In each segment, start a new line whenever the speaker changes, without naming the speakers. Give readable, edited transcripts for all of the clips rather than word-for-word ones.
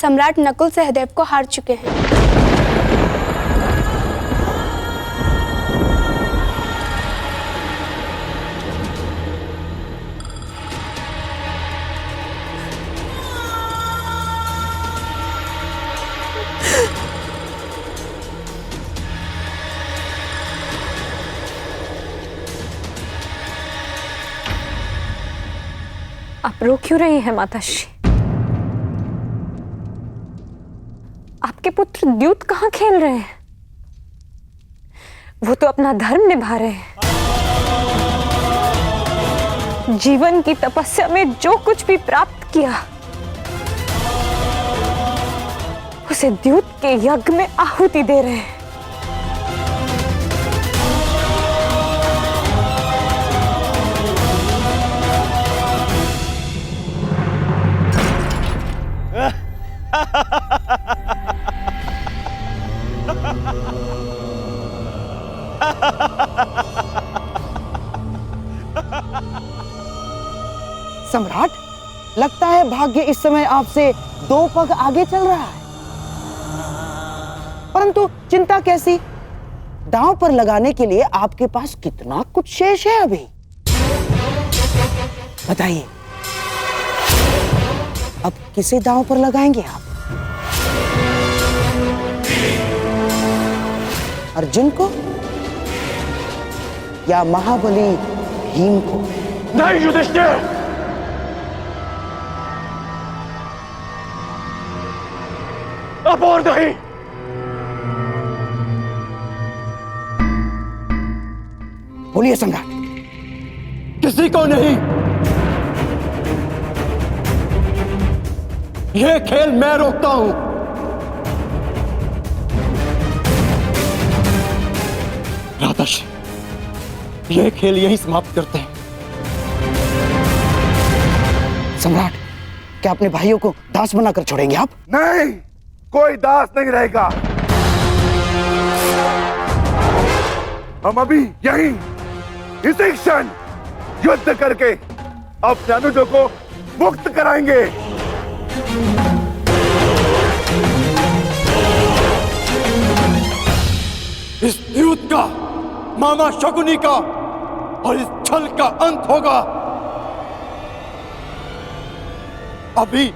सम्राट नकुल सहदेव को हार चुके हैं।
आप रो क्यों रही हैं माताश्री? आपके पुत्र द्यूत कहाँ खेल रहे हैं? वो तो अपना धर्म निभा रहे हैं। जीवन की तपस्या में जो कुछ भी प्राप्त किया उसे द्यूत के यज्ञ में आहुति दे रहे हैं।
सम्राट, लगता है भाग्य इस समय आपसे 2 पग आगे चल रहा है। परंतु चिंता कैसी? दांव पर लगाने के लिए आपके पास कितना कुछ शेष है अभी, बताइए। अब किसे दांव पर लगाएंगे आप? अर्जुन को या महाबली भीम को?
नहीं युधिष्ठिर, अब और नहीं।
बोलिए सम्राट।
किसी को नहीं। यह खेल मैं रोकता हूं। राधाश्री, यह खेल यही समाप्त करते हैं।
सम्राट, क्या अपने भाइयों को दास बनाकर छोड़ेंगे आप?
नहीं, कोई दास नहीं रहेगा। हम अभी यहीं इसी क्षण युद्ध करके अपने अनुजों को मुक्त कराएंगे।
इस युद्ध का, मामा शकुनी का और इस छल का अंत होगा अभी,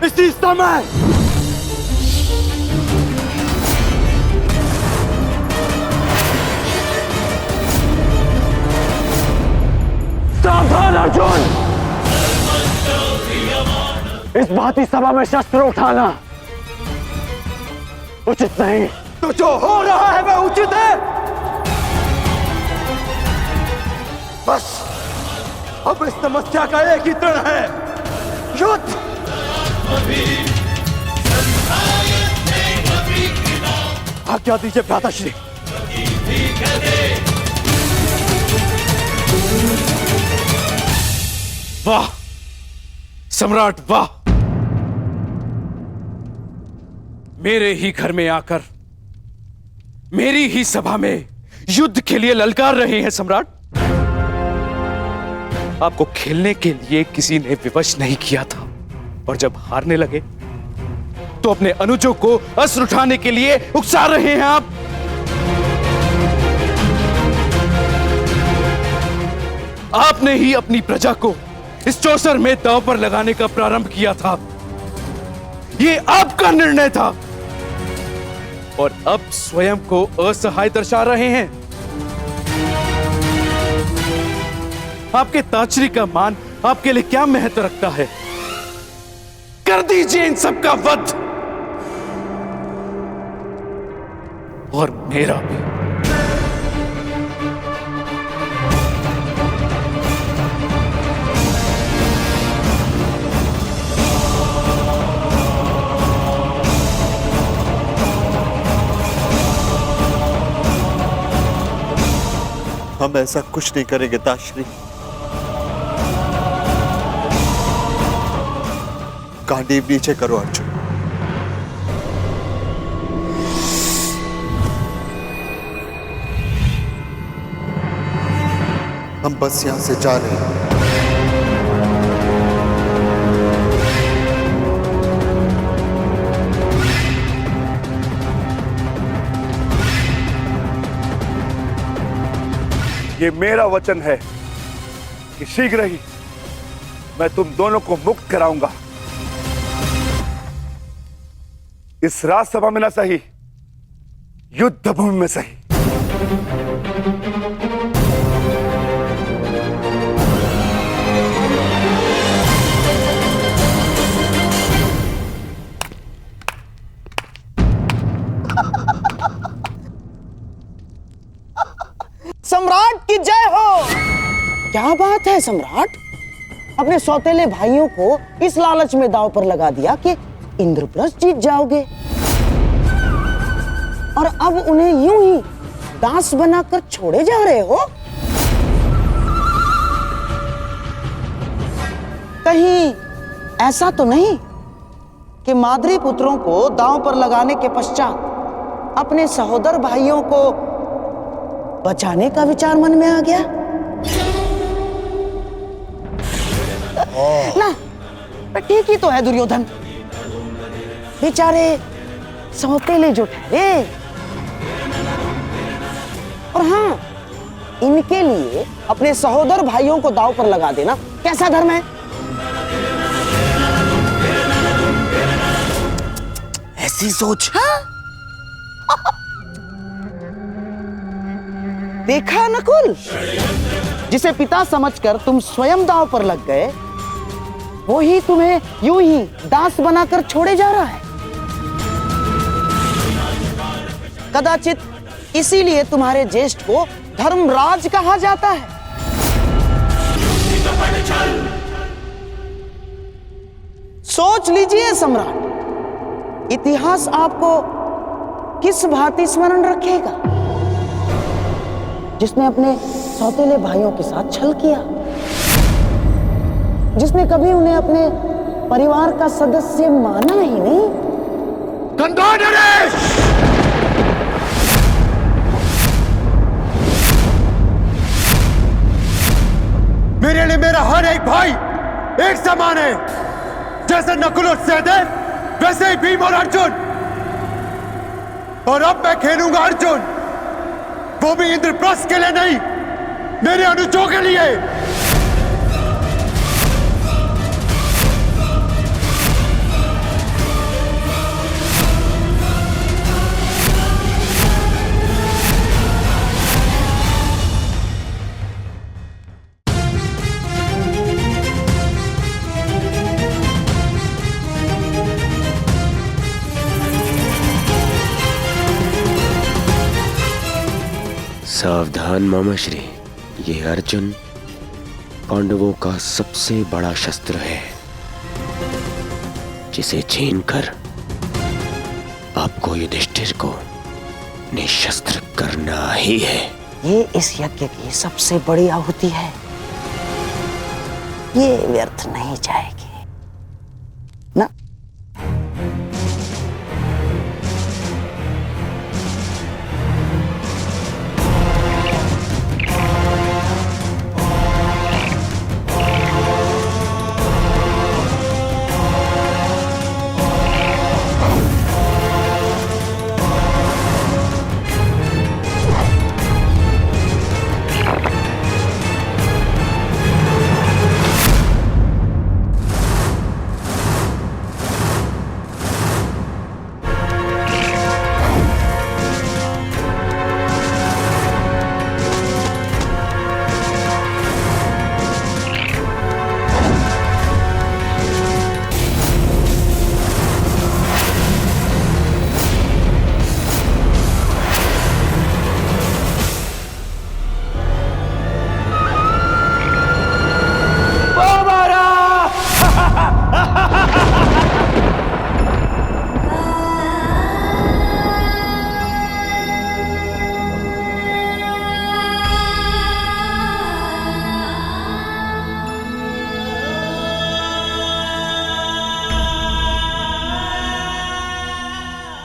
इसी समय। सावधान अर्जुन, इस भांति सभा में शस्त्र उठाना उचित नहीं। तो जो हो रहा है वह उचित है। बस अब इस समस्या का एक ही तरण है, युद्ध। आज्ञा दीजिए भ्राताश्री। वाह सम्राट, वाह! मेरे ही घर में आकर मेरी ही सभा में युद्ध के लिए ललकार रहे हैं सम्राट। आपको खेलने के लिए किसी ने विवश नहीं किया था, और जब हारने लगे तो अपने अनुजों को अस्त्र उठाने के लिए उकसा रहे हैं आप। आपने ही अपनी प्रजा को इस चौसर में दांव पर लगाने का प्रारंभ किया था। यह आपका निर्णय था, और अब स्वयं को असहाय दर्शा रहे हैं। आपके ताचरी का मान आपके लिए क्या महत्व रखता है? कर दीजिए इन सबका वध, और मेरा भी।
हम ऐसा कुछ नहीं करेंगे ताश्री। गांडीव नीचे करो अर्जुन। हम बस यहां से जा रहे हैं।
ये मेरा वचन है कि शीघ्र ही मैं तुम दोनों को मुक्त कराऊंगा। इस राजसभा में न सही, युद्ध भूमि में सही।
सम्राट की जय हो। क्या बात है सम्राट, अपने सौतेले भाइयों को इस लालच में दांव पर लगा दिया कि इंद्रप्रस्थ जीत जाओगे, और अब उन्हें यूं ही दास बनाकर छोड़े जा रहे हो। कहीं ऐसा तो नहीं कि माद्री पुत्रों को दांव पर लगाने के पश्चात अपने सहोदर भाइयों को बचाने का विचार मन में आ गया? ना, ठीक ही तो है दुर्योधन, बेचारे सौतेले जो ठहरे। और हाँ, इनके लिए अपने सहोदर भाइयों को दांव पर लगा देना कैसा धर्म है? ऐसी सोच। हाँ? देखा नकुल, जिसे पिता समझकर तुम स्वयं दांव पर लग गए, वो ही तुम्हें यूं ही दास बनाकर छोड़े जा रहा है। कदाचित इसीलिए तुम्हारे ज्येष्ठ को धर्मराज कहा जाता है। सोच लीजिए सम्राट, इतिहास आपको किस भांति स्मरण रखेगा? जिसने अपने सौतेले भाइयों के साथ छल किया, जिसने कभी उन्हें अपने परिवार का सदस्य माना ही नहीं।
मेरे लिए मेरा हर एक भाई एक समान है। जैसे नकुल और सहदेव, वैसे ही भीम और अर्जुन। और अब मैं खेलूंगा अर्जुन, वो भी इंद्रप्रस्थ के लिए नहीं, मेरे अनुजों के लिए।
सावधान मामाश्री, ये अर्जुन पांडवों का सबसे बड़ा शस्त्र है, जिसे छीनकर आपको युधिष्ठिर को निशस्त्र करना ही है।
ये इस यज्ञ की सबसे बड़ी आहुति है, ये व्यर्थ नहीं जाएगी ना।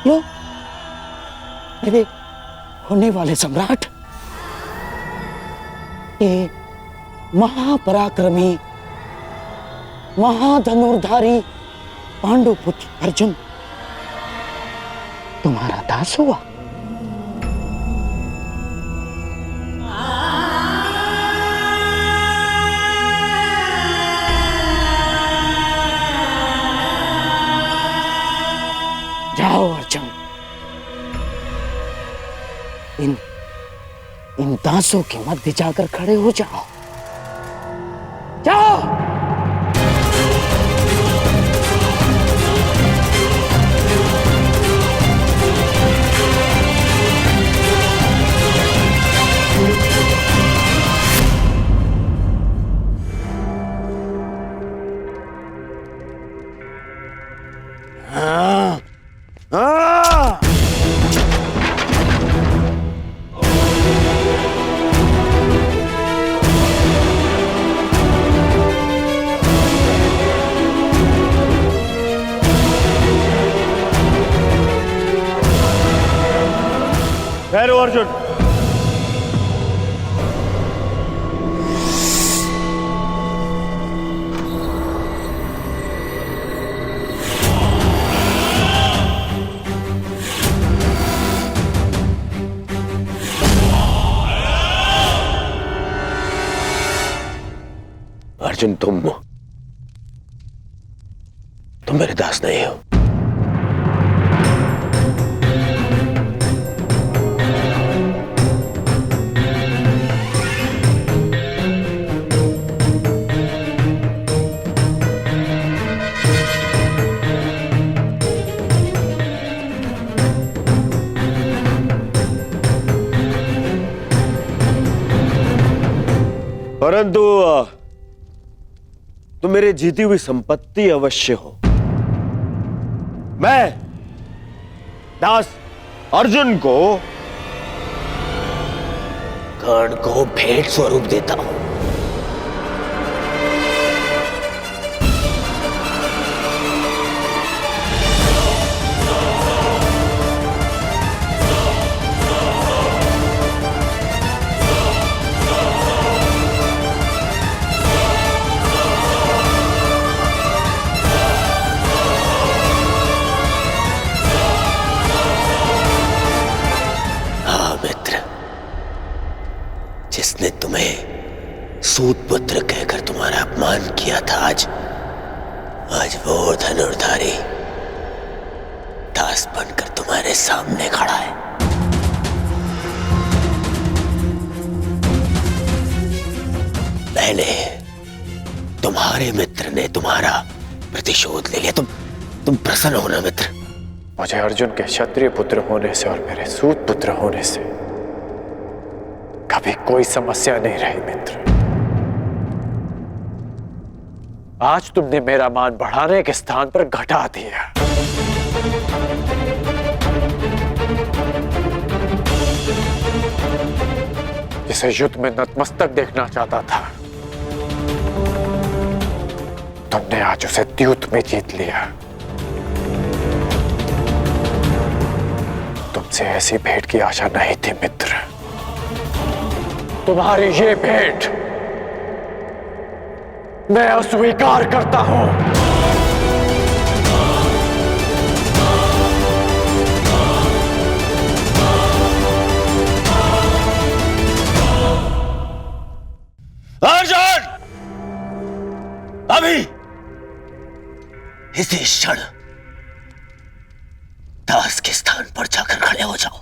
लो, मेरे होने वाले सम्राट, ये महापराक्रमी महाधनुर्धारी पांडुपुत्र अर्जुन तुम्हारा दास हुआ। जाओ अर्जुन, इन दांतों के मध्य जाकर खड़े हो जाओ। जाओ। हाँ। हाँ।
ठहरो अर्जुन।
अर्जुन, तुम मेरे दास नहीं हो। परंतु तुम मेरे जीती हुई संपत्ति अवश्य हो। मैं दास अर्जुन को कर्ण को भेंट स्वरूप देता हूं। जिसने तुम्हें सूत पुत्र कहकर तुम्हारा अपमान किया था, आज वो धनुर्धारी दास बनकर तुम्हारे सामने खड़ा है। पहले तुम्हारे मित्र ने तुम्हारा प्रतिशोध ले लिया। तुम प्रसन्न हो ना मित्र?
मुझे अर्जुन के क्षत्रिय पुत्र होने से और मेरे सूत पुत्र होने से कभी कोई समस्या नहीं रही मित्र। आज तुमने मेरा मान बढ़ाने के स्थान पर घटा दिया। जिसे युद्ध में नतमस्तक देखना चाहता था, तुमने आज उसे द्यूत में जीत लिया। तुमसे ऐसी भेंट की आशा नहीं थी मित्र। तुम्हारी ये भेंट मैं अस्वीकार करता हूं।
अर्जुन, अभी इसी क्षण दास के स्थान पर जाकर खड़े हो जाओ।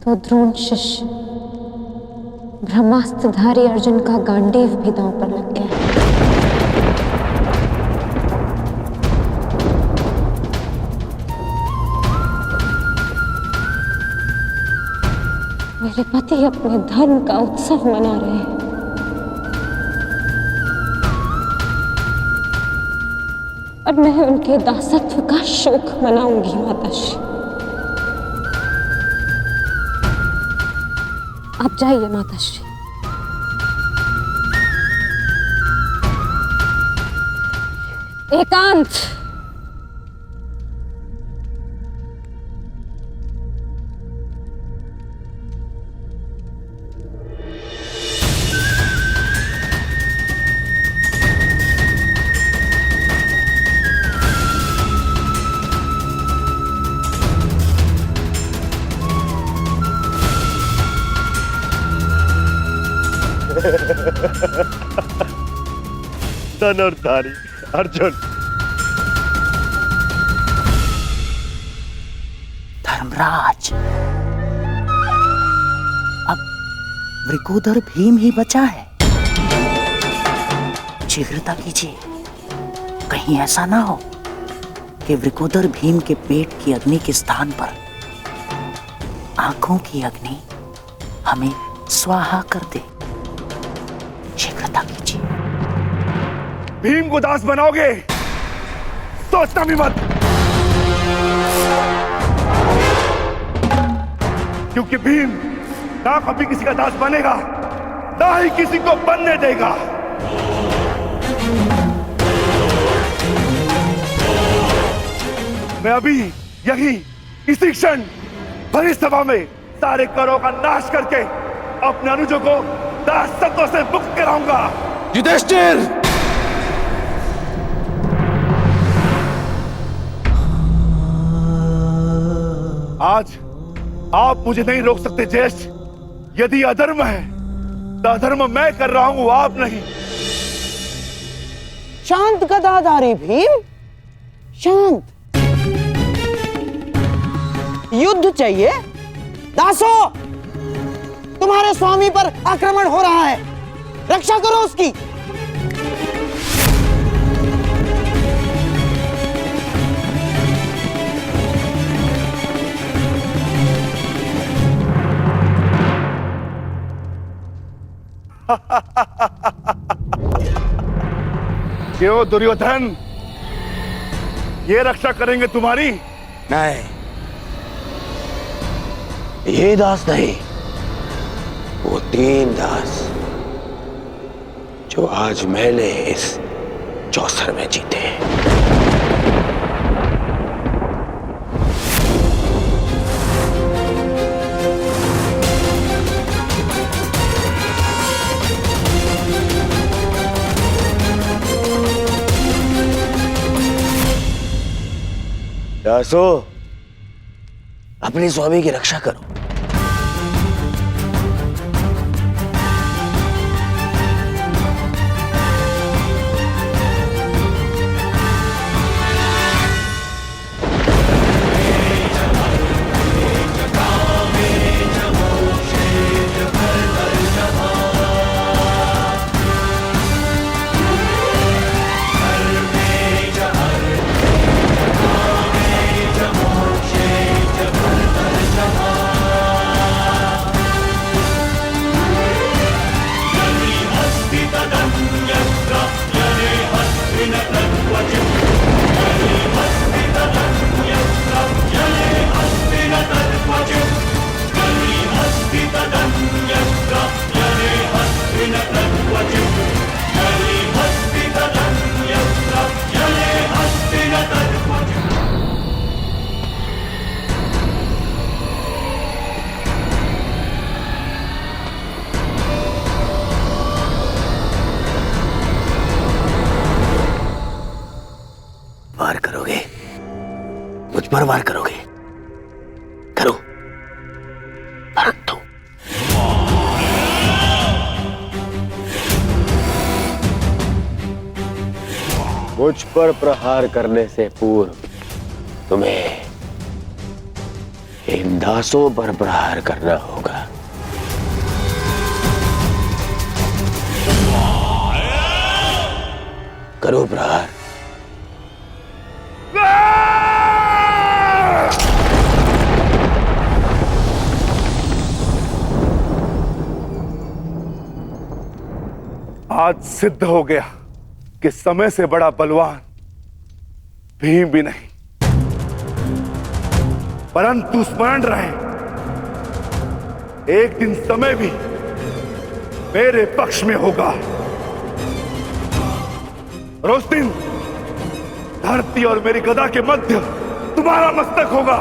तो द्रोण शिष्य ब्रह्मास्त्रधारी अर्जुन का गांडीव भी दांव पर लग गया। मेरे पति अपने धर्म का उत्सव मना रहे हैं और मैं उनके दासत्व का शोक मनाऊंगी माताश्री। आप जाइए माताश्री। एकांत।
धनुर्धारी अर्जुन।
धर्मराज, अब वृकोदर भीम ही बचा है। शीघ्रता कीजिए, कहीं ऐसा ना हो कि वृकोदर भीम के पेट की अग्नि के स्थान पर आंखों की अग्नि हमें स्वाहा कर दे। शीघ्रता कीजिए।
भीम को दास बनाओगे? सोचना भी मत, क्योंकि भीम ना कभी किसी का दास बनेगा, ना ही किसी को बनने देगा। मैं अभी यही इसी क्षण भरी सभा में सारे करों का नाश करके अपने अनुजों को दासत्व से मुक्त कराऊंगा।
युधिष्ठिर!
आज आप मुझे नहीं रोक सकते ज्येष्ठ। यदि अधर्म है तो अधर्म मैं कर रहा हूं, आप नहीं।
शांत गदाधारी भीम, शांत। युद्ध चाहिए? दासो, तुम्हारे स्वामी पर आक्रमण हो रहा है, रक्षा करो उसकी।
क्यों दुर्योधन, ये रक्षा करेंगे तुम्हारी?
नहीं, ये दास नहीं, वो 3 दास जो आज मैंने इस चौसर में जीते हैं। दासो, अपने स्वामी की रक्षा करो। वार करोगे? मुझ पर वार करोगे? करो, परंतु मुझ पर प्रहार करने से पूर्व तुम्हें इन दासों पर प्रहार करना होगा। करो प्रहार।
आज सिद्ध हो गया कि समय से बड़ा बलवान भीम भी नहीं, परंतु स्मरण रहे, एक दिन समय भी मेरे पक्ष में होगा और उस दिन धरती और मेरी गदा के मध्य तुम्हारा मस्तक होगा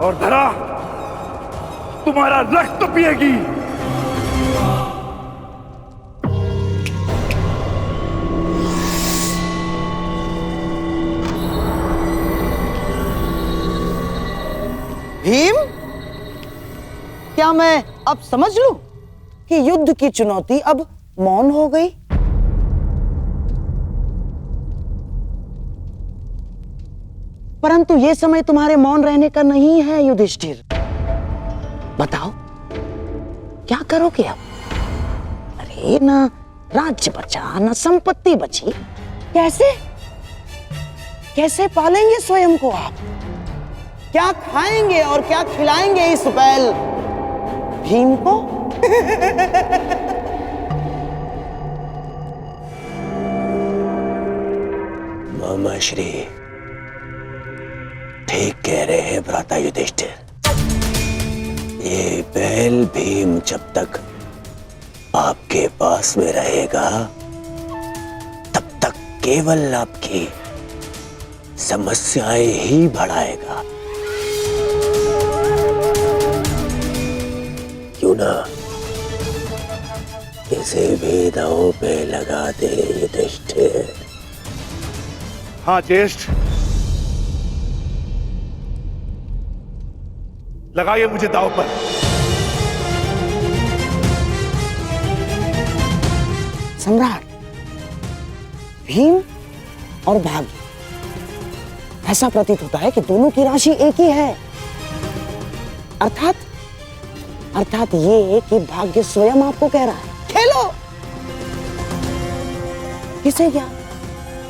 और धरा तुम्हारा रक्त पिएगी।
भीम, क्या मैं अब समझ लूं कि युद्ध की चुनौती अब मौन हो गई? परंतु यह समय तुम्हारे मौन रहने का नहीं है युधिष्ठिर। बताओ क्या करोगे अब? अरे ना राज्य बचा, ना संपत्ति बची। कैसे कैसे पालेंगे स्वयं को आप? क्या खाएंगे और क्या खिलाएंगे इस बैल भीम को?
मामा श्री ठीक कह रहे हैं भ्राता युधिष्ठिर। ये बैल भीम जब तक आपके पास में रहेगा तब तक केवल आपकी समस्याएं ही बढ़ाएगा। क्यों ना किसी भी दांव पे लगा दे युधिष्ठिर।
हाँ ज्येष्ठ, लगाइए मुझे दांव पर।
सम्राट, भीम और भाग्य, ऐसा प्रतीत होता है कि दोनों की राशि एक ही है। अर्थात ये कि भाग्य स्वयं आपको कह रहा है खेलो। किसे क्या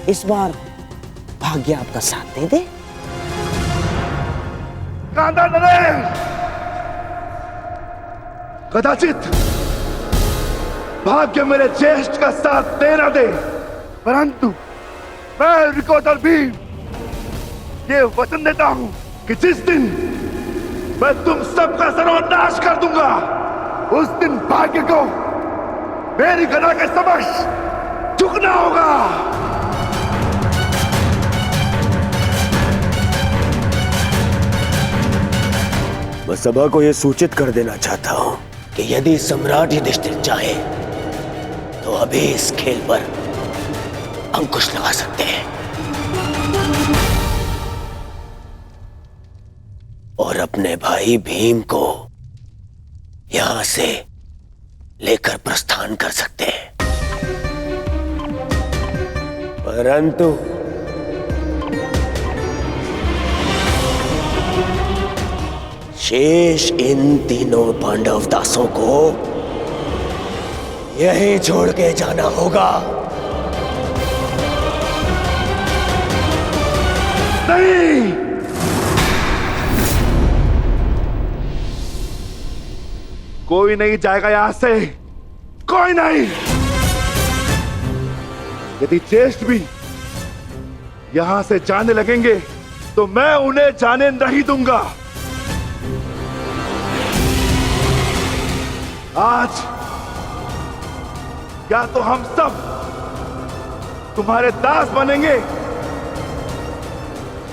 इस बार भाग्य आपका साथ दे दे?
कांदा नरेश, कदाचित भाग्य मेरे ज्येष्ठ का साथ दे ना दे, परंतु मैं रिकोदर भीम ये वचन देता हूं कि जिस दिन मैं तुम सबका सर्वनाश कर दूंगा, उस दिन भाग्य को मेरी गदा के समक्ष झुकना होगा।
मैं सभा को यह सूचित कर देना चाहता हूं कि यदि सम्राट युधिष्ठिर चाहे तो अभी इस खेल पर अंकुश लगा सकते हैं और अपने भाई भीम को यहां से लेकर प्रस्थान कर सकते हैं। परंतु शेष इन तीनों पांडव दासों को यहीं छोड़ के जाना होगा।
नहीं, कोई नहीं जाएगा यहां से, कोई नहीं। यदि ज्येष्ठ भी यहां से जाने लगेंगे तो मैं उन्हें जाने नहीं दूंगा। आज या तो हम सब तुम्हारे दास बनेंगे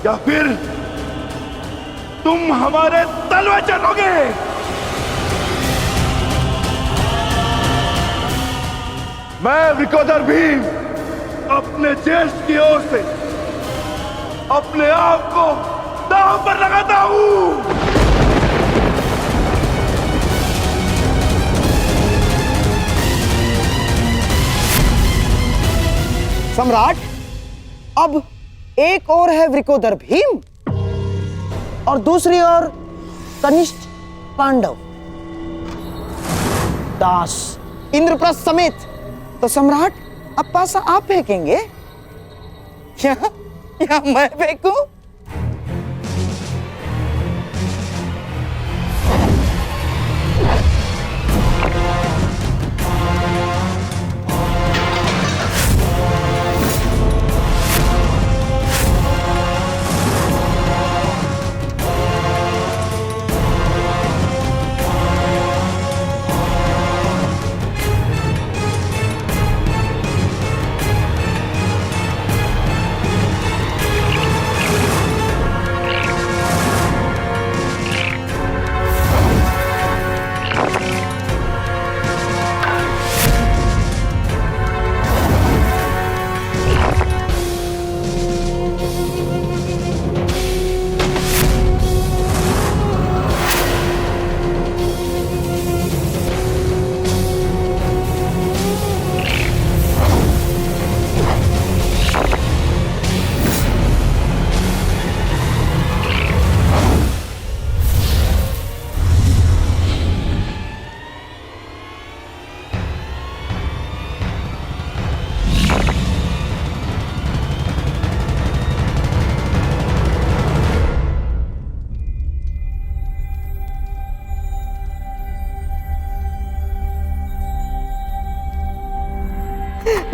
या फिर तुम हमारे तलवे चलोगे। मैं विकोदर भीम अपने ज्येष्ठ की ओर से अपने आप को दांव पर लगाता हूं।
सम्राट, अब एक और है वृकोदर भीम और दूसरी ओर कनिष्ठ पांडव दास इंद्रप्रस्थ समेत। तो सम्राट, अब पासा आप फेंकेंगे या मैं फेंकूं?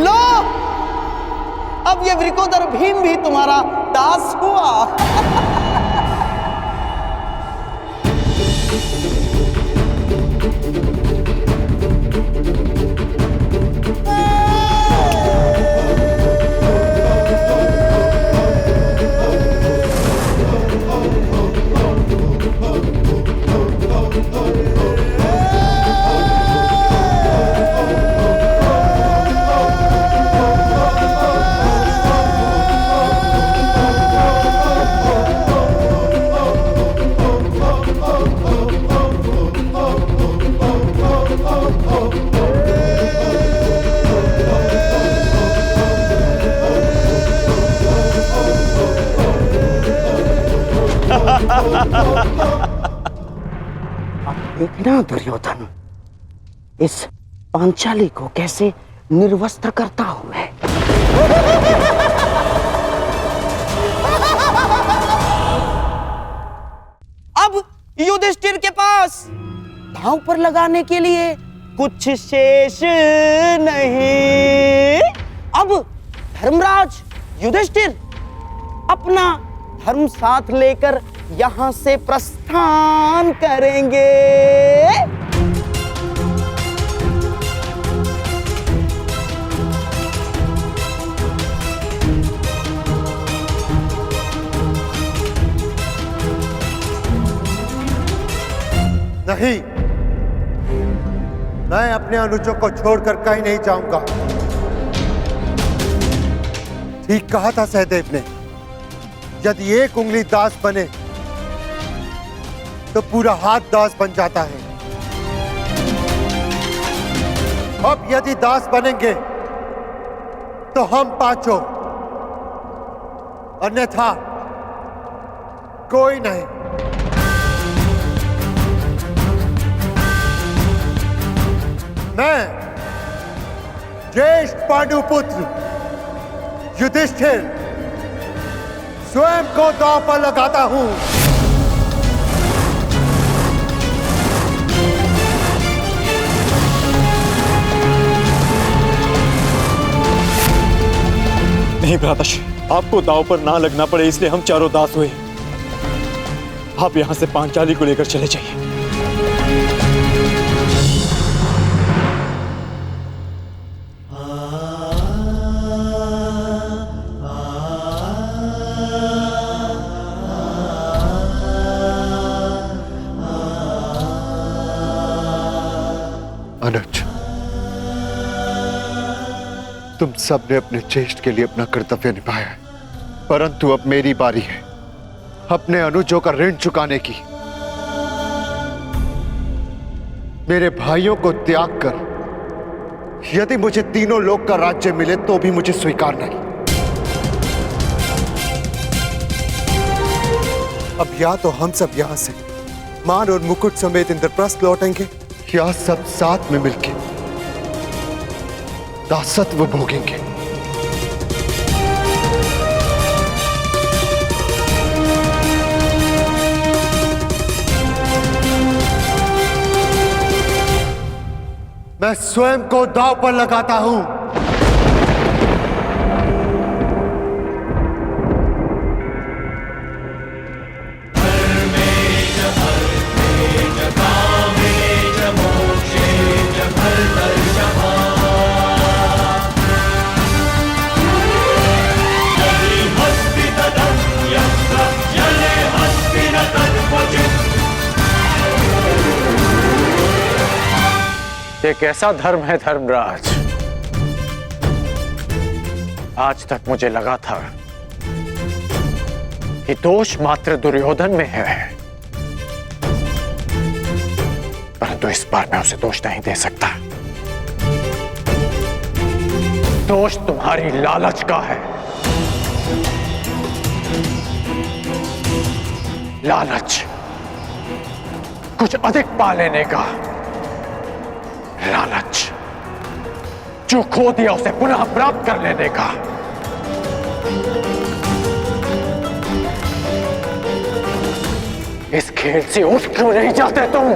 लो, अब ये वृकोदर भीम भी तुम्हारा दास हुआ। देखना दुर्योधन, इस पांचाली को कैसे निर्वस्त्र करता हूं मैं। अब युधिष्ठिर के पास दांव पर लगाने के लिए कुछ शेष नहीं। अब धर्मराज युधिष्ठिर अपना धर्म साथ लेकर यहां से प्रस्थान करेंगे।
नहीं, मैं अपने अनुजों को छोड़कर कहीं नहीं जाऊंगा। ठीक कहा था सहदेव ने, यदि एक उंगली दास बने तो पूरा हाथ दास बन जाता है। अब यदि दास बनेंगे तो हम पांचों, अन्यथा कोई नहीं। मैं ज्येष्ठ पांडुपुत्र युधिष्ठिर स्वयं को दांव पर लगाता हूं।
नहीं भ्राताश्री, आपको दांव पर ना लगना पड़े इसलिए हम चारों दास हुए। आप यहां से पांचाली को लेकर चले जाइए।
अनुज, तुम सबने अपने ज्येष्ठ के लिए अपना कर्तव्य निभाया है, परंतु अब मेरी बारी है अपने अनुजों का ऋण चुकाने की। मेरे भाइयों को त्याग कर यदि मुझे तीनों लोक का राज्य मिले तो भी मुझे स्वीकार नहीं। अब या तो हम सब यहां से मान और मुकुट समेत इंद्रप्रस्थ लौटेंगे, या सब साथ में मिलके दासत्व भोगेंगे। मैं स्वयं को दांव पर लगाता हूं।
ये कैसा धर्म है धर्मराज? आज तक मुझे लगा था कि दोष मात्र दुर्योधन में है, परंतु इस बार मैं उसे दोष नहीं दे सकता। दोष तुम्हारी लालच का है। लालच, कुछ अधिक पा लेने का लालच, जो खो दिया उसे पुनः प्राप्त कर लेने का। इस खेल से उठ क्यों नहीं जाते तुम?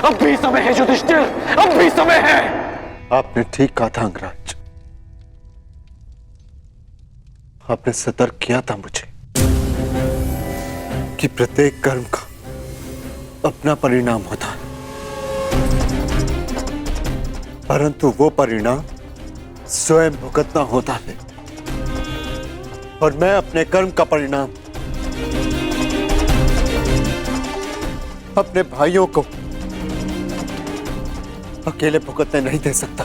अब भी समय है युधिष्ठिर, अब भी समय है।
आपने ठीक कहा था अंगराज। आपने सतर्क किया था मुझे कि प्रत्येक कर्म का अपना परिणाम होता है, परंतु वो परिणाम स्वयं भुगतना होता है। और मैं अपने कर्म का परिणाम अपने भाइयों को अकेले भुगतने नहीं दे सकता।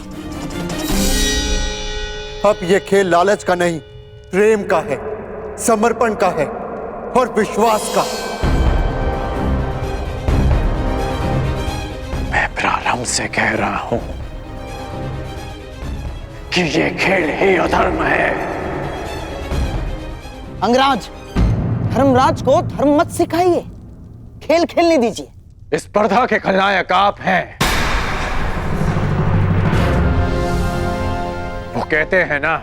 अब यह खेल लालच का नहीं, प्रेम का है, समर्पण का है और विश्वास का।
मैं प्रारंभ से कह रहा हूं कि ये खेल ही अधर्म है।
अंगराज, धर्मराज को धर्म मत सिखाइए, खेल खेलने दीजिए।
इस स्पर्धा के खलनायक आप हैं। वो कहते हैं ना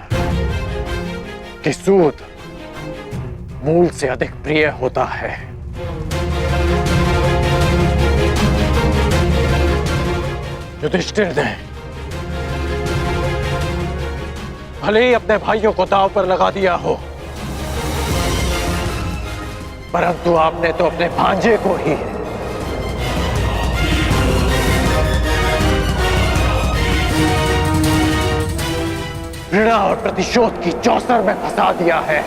कि सूद मूल से अधिक प्रिय होता है। युधिष्ठिर ने भले ही अपने भाइयों को दांव पर लगा दिया हो, परंतु आपने तो अपने भांजे को ही घृणा और प्रतिशोध की चौसर में फंसा दिया है।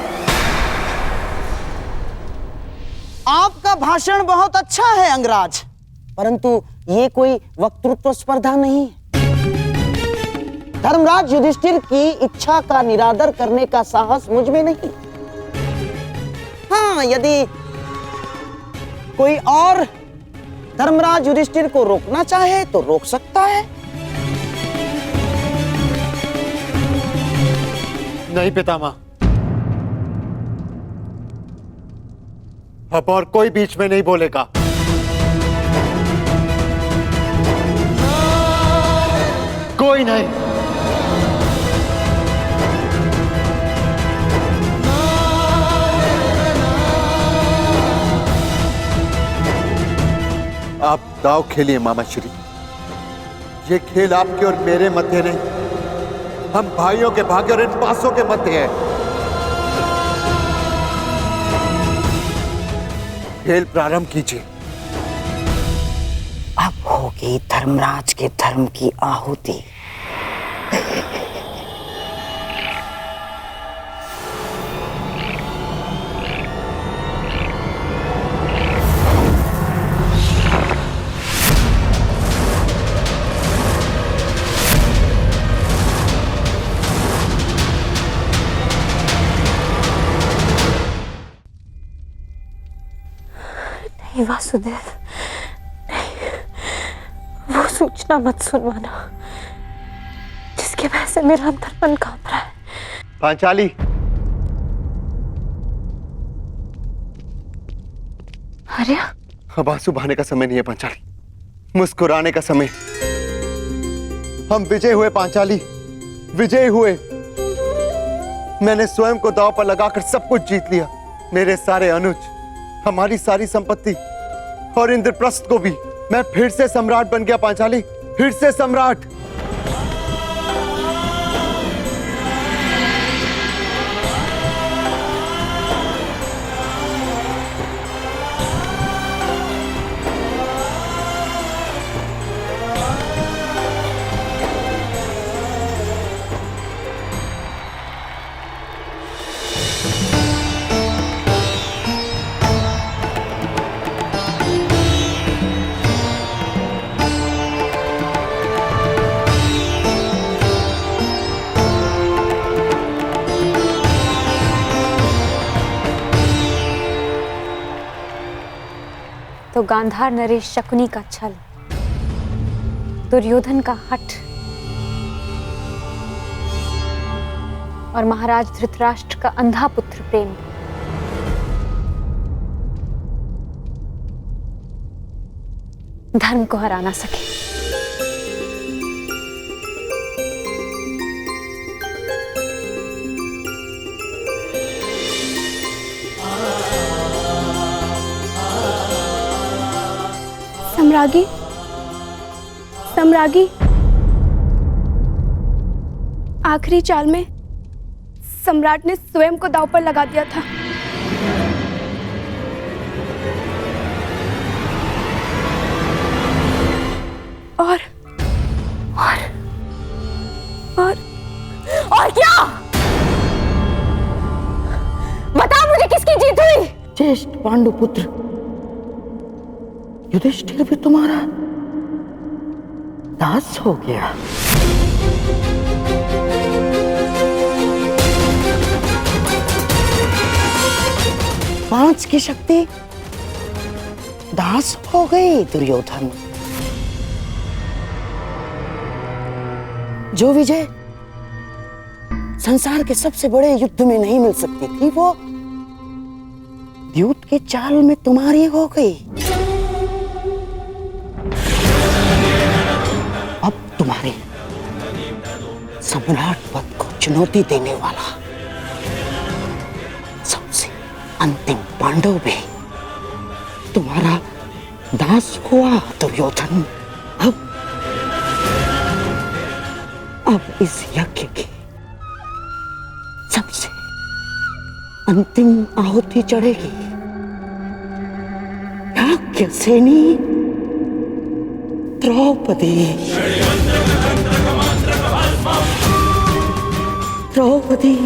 आपका भाषण बहुत अच्छा है अंगराज, परंतु ये कोई वक्तृत्व स्पर्धा नहीं। धर्मराज युधिष्ठिर की इच्छा का निरादर करने का साहस मुझ में नहीं। हाँ, यदि कोई और धर्मराज युधिष्ठिर को रोकना चाहे तो रोक सकता है।
नहीं पितामह, अब और कोई बीच में नहीं बोलेगा। कोई नहीं। आप दाव खेलिए मामा श्री। ये खेल आपके और मेरे मध्य नहीं, हम भाइयों के भाग्य और इन पासों के मध्य है। खेल प्रारंभ कीजिए।
अब होगी धर्मराज के धर्म की आहुति।
नहीं वासुदेव, नहीं, वो सूचना मत सुनवाना जिसके वजह से मेरा अंतरपन कांप रहा है।
पांचाली,
अरे
अब आंसू बहाने का समय नहीं है पांचाली, मुस्कुराने का समय। हम विजय हुए पांचाली, विजय हुए। मैंने स्वयं को दांव पर लगाकर सब कुछ जीत लिया। मेरे सारे अनुज, हमारी सारी संपत्ति और इंद्रप्रस्थ को भी। मैं फिर से सम्राट बन गया पांचाली, फिर से सम्राट।
तो गांधार नरेश शकुनी का छल, दुर्योधन का हठ और महाराज धृतराष्ट्र का अंधा पुत्र प्रेम धर्म को हरा ना सके।
सम्रागी, सम्रागी, आखिरी चाल में सम्राट ने स्वयं को दांव पर लगा दिया था।
और क्या? बता मुझे किसकी जीत हुई?
ज्येष्ठ पांडुपुत्र युधिष्ठिर भी तुम्हारा दास हो गया। पांच की शक्ति दास हो गई दुर्योधन। जो विजय संसार के सबसे बड़े युद्ध में नहीं मिल सकती थी, वो द्यूत के चाल में तुम्हारी हो गई। अब तुम्हारे सम्राट पद को चुनौती देने वाला सबसे अंतिम पांडव भी तुम्हारा दास हुआ दुर्योधन। अब इस यज्ञ की सबसे अंतिम आहुति चढ़ेगी। याज्ञ सेनी द्रौपदी। द्रौपदी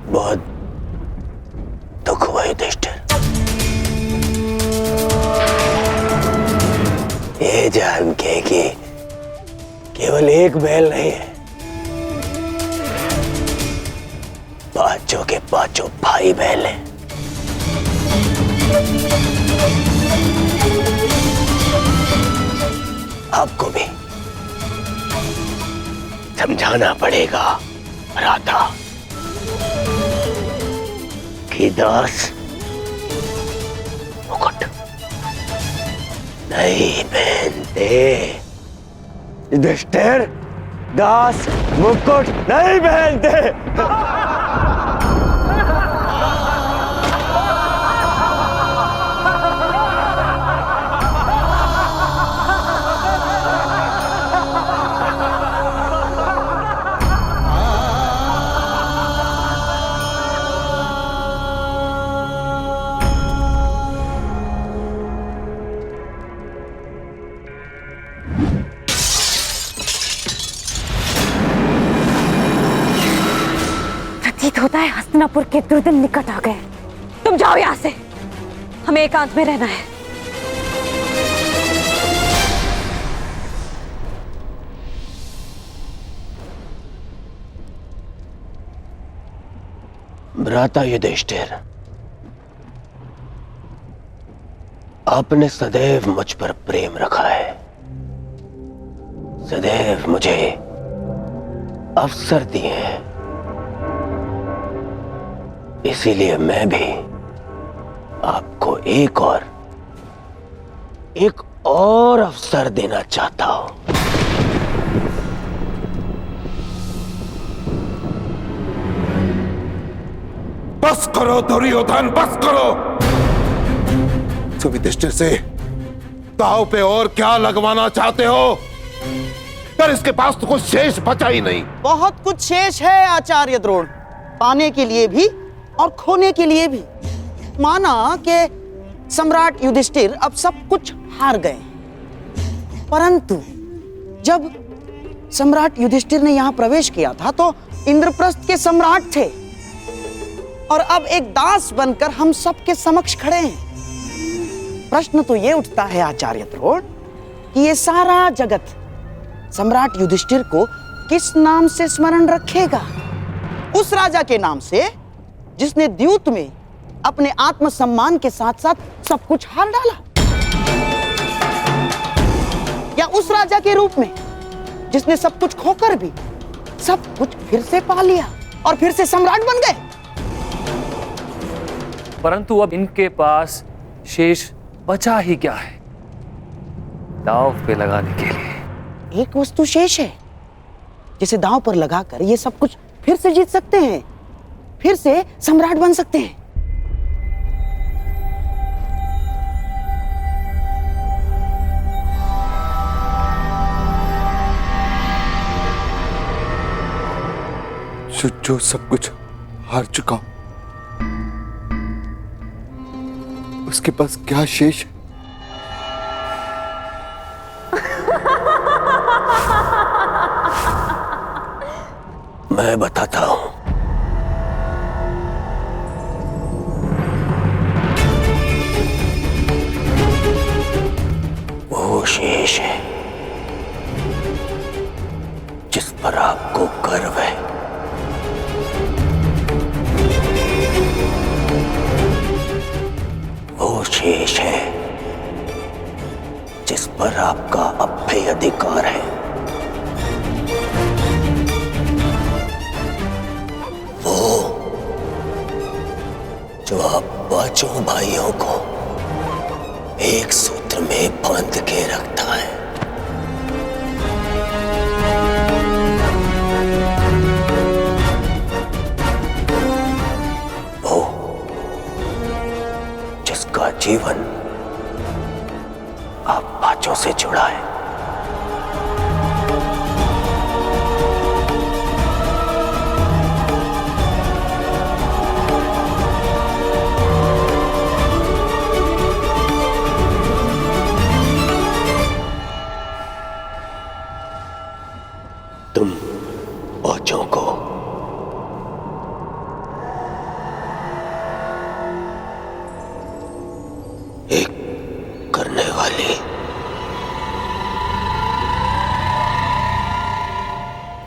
बहुत दुख हुआ युधिष्ठिर। ये जान के कि केवल एक बैल नहीं है, पांचों के पांचों भाई बैल हैं। आपको भी समझाना पड़ेगा राधा कि दास मुकुट नहीं पहनते। युधिष्ठिर दास मुकुट नहीं पहनते।
प्रतीत होता है हस्तिनापुर के दुर्दिन निकट आ गए। तुम जाओ यहां से, हमें एकांत में रहना है।
भ्राता युधिष्ठिर, आपने सदैव मुझ पर प्रेम रखा है, सदैव मुझे अवसर दिए हैं, इसीलिए मैं भी आपको एक और अवसर देना चाहता हूं।
बस करो दुर्योधन, बस करो। युधिष्ठिर से दांव पे और क्या लगवाना चाहते हो? पर इसके पास तो कुछ शेष बचा ही नहीं।
बहुत कुछ शेष है आचार्य द्रोण, पाने के लिए भी और खोने के लिए भी। माना कि सम्राट युधिष्ठिर अब सब कुछ हार गए, परंतु जब सम्राट युधिष्ठिर ने यहां प्रवेश किया था तो इंद्रप्रस्थ के सम्राट थे, और अब एक दास बनकर हम सबके समक्ष खड़े हैं। प्रश्न तो ये उठता है आचार्य द्रोण कि ये सारा जगत सम्राट युधिष्ठिर को किस नाम से स्मरण रखेगा? उस राजा के नाम से जिसने द्यूत में अपने आत्मसम्मान के साथ साथ सब कुछ हार डाला, या उस राजा के रूप में जिसने सब कुछ खोकर भी सब कुछ फिर से पा लिया? और फिर से सम्राट बन गए।
परंतु अब इनके पास शेष बचा ही क्या है दांव पे लगाने के लिए?
एक वस्तु शेष है जिसे दांव पर लगाकर ये सब कुछ फिर से जीत सकते हैं, फिर से सम्राट बन सकते हैं।
जो सब कुछ हार चुका हूं, उसके पास क्या शेष है?
मैं बताता हूं। वो शेष है जिस पर आपको गर्व है। वो शेष है जिस पर आपका अभय अधिकार है। वो जो आप पांचों भाइयों को एक सूत्र में बांध के रखता है। वो जिसका जीवन आप पांचों से जुड़ा है। तुम पांचों को एक करने वाली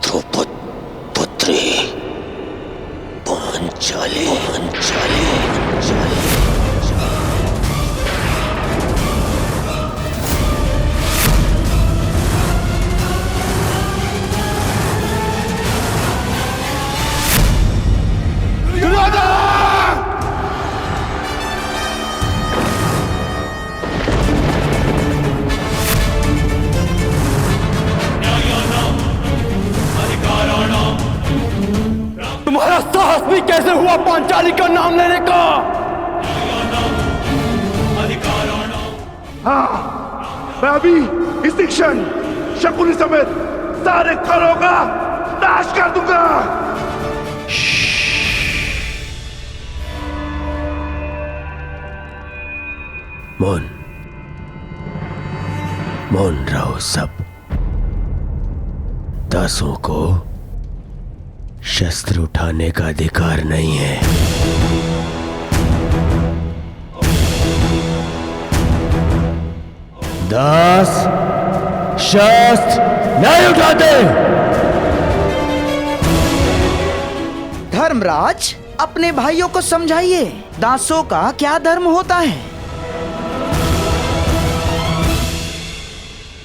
द्रौपद पुत्री पांचाली
तुम्हारा साहस भी कैसे हुआ पांचाली का नाम लेने का?
हाँ, मैं अभी इसी क्षण शकुनी समेत सारे खरों का नाश कर दूंगा।
मौन रहो सब। दासों को शस्त्र उठाने का अधिकार नहीं है। दास शस्त्र नहीं उठाते।
धर्मराज, अपने भाइयों को समझाइए दासों का क्या धर्म होता है।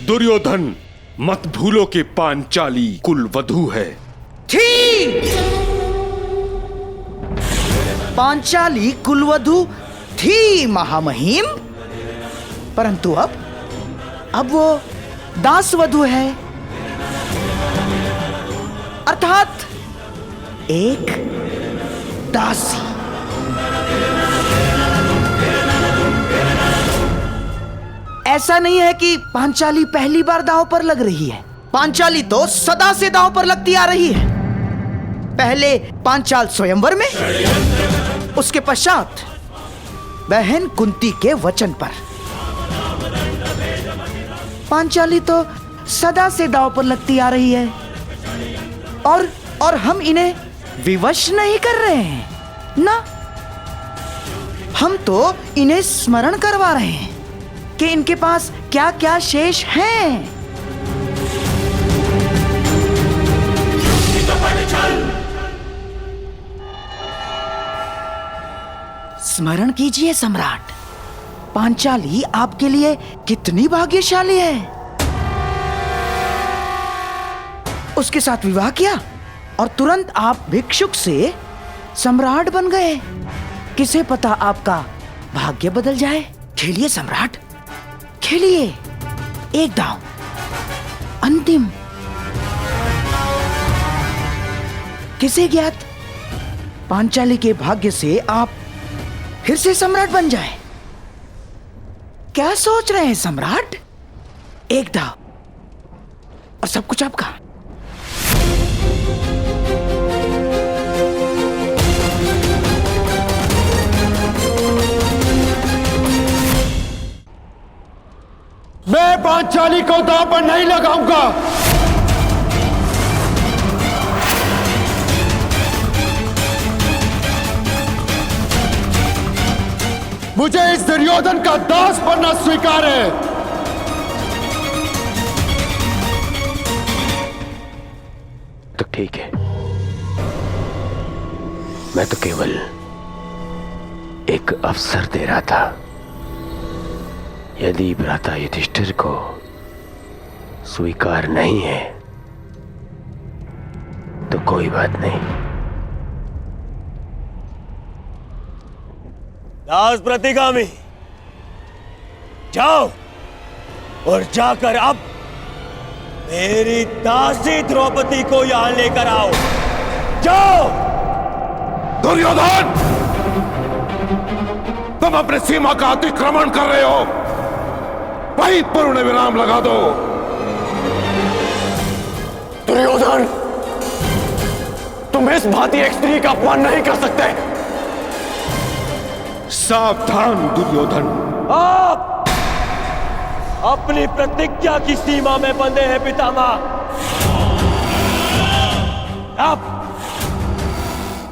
दुर्योधन, मत भूलो कि पांचाली कुलवधू है।
ठीक, पांचाली कुलवधू थी महामहिम, परंतु अब वो दासवधू है, अर्थात एक दासी। ऐसा नहीं है कि पांचाली पहली बार दांव पर लग रही है। पांचाली तो सदा से दांव पर लगती आ रही है। पहले पांचाल स्वयंवर में, उसके पश्चात बहन कुंती के वचन पर। पांचाली तो सदा से दांव पर लगती आ रही है और हम इन्हें विवश नहीं कर रहे हैं ना। हम तो इन्हें स्मरण करवा रहे हैं कि इनके पास क्या क्या शेष हैं। स्मरण कीजिए सम्राट, पांचाली आपके लिए कितनी भाग्यशाली है। उसके साथ विवाह किया और तुरंत आप भिक्षुक से सम्राट बन गए। किसे पता आपका भाग्य बदल जाए। खेलिए सम्राट, खेलिए। एक दांव, अंतिम। किसे ज्ञात, पांचाली के भाग्य से आप फिर से सम्राट बन जाए। क्या सोच रहे हैं सम्राट? एक दांव और सब कुछ आपका।
मैं पांचाली को दांव पर नहीं लगाऊंगा। मुझे इस दुर्योधन का दास बनना स्वीकार है।
तो ठीक है, मैं तो केवल एक अवसर दे रहा था। यदि भ्राता युधिष्ठिर को स्वीकार नहीं है तो कोई बात नहीं। दास प्रतिगामी, जाओ और जाकर अब मेरी दासी द्रौपदी को यहां लेकर आओ। जाओ।
दुर्योधन, तुम अपने सीमा का अतिक्रमण कर रहे हो। वहीं पूर्ण विराम लगा दो।
दुर्योधन, तुम इस भांति एक स्त्री का अपमान नहीं कर सकते।
सावधान दुर्योधन।
आप अपनी प्रतिज्ञा की सीमा में बंधे हैं पितामह। आप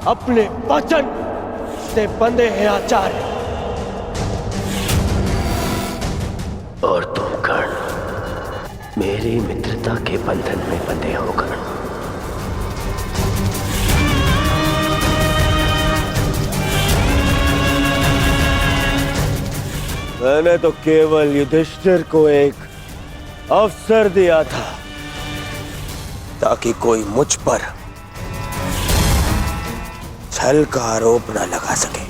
अपने वचन से बंधे हैं आचार्य। और तुम कर्ण मेरी मित्रता के बंधन में बंधे हो कर्ण। मैंने तो केवल युधिष्ठिर को एक अवसर दिया था ताकि कोई मुझ पर छल का आरोप न लगा सके।